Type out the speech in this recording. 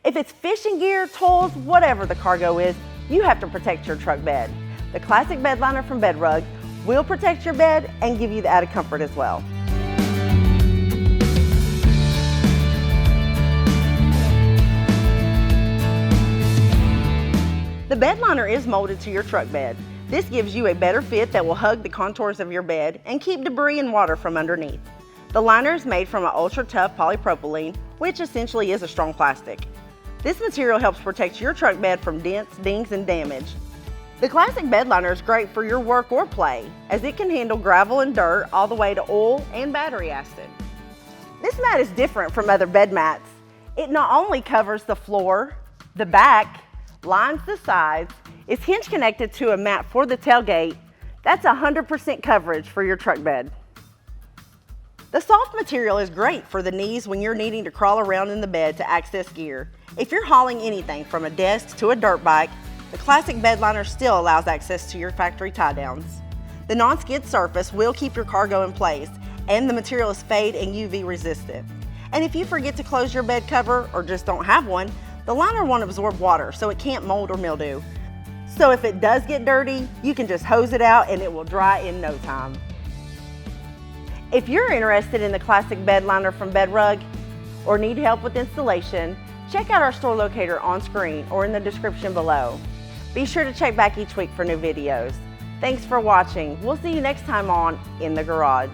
If it's fishing gear, tools, whatever the cargo is, you have to protect your truck bed. The classic bed liner from Bedrug will protect your bed and give you the added comfort as well. The bed liner is molded to your truck bed. This gives you a better fit that will hug the contours of your bed and keep debris and water from underneath. The liner is made from an ultra-tough polypropylene, which essentially is a strong plastic. This material helps protect your truck bed from dents, dings, and damage. The classic bed liner is great for your work or play, as it can handle gravel and dirt all the way to oil and battery acid. This mat is different from other bed mats. It not only covers the floor, the back, lines the sides, is hinge connected to a mat for the tailgate. That's 100% coverage for your truck bed. The soft material is great for the knees when you're needing to crawl around in the bed to access gear. If you're hauling anything from a desk to a dirt bike, the classic bed liner still allows access to your factory tie downs. The non-skid surface will keep your cargo in place, and the material is fade and UV resistant. And if you forget to close your bed cover or just don't have one, the liner won't absorb water, so it can't mold or mildew. So if it does get dirty, you can just hose it out and it will dry in no time. If you're interested in the classic bed liner from Bedrug or need help with installation, check out our store locator on screen or in the description below. Be sure to check back each week for new videos. Thanks for watching. We'll see you next time on In the Garage.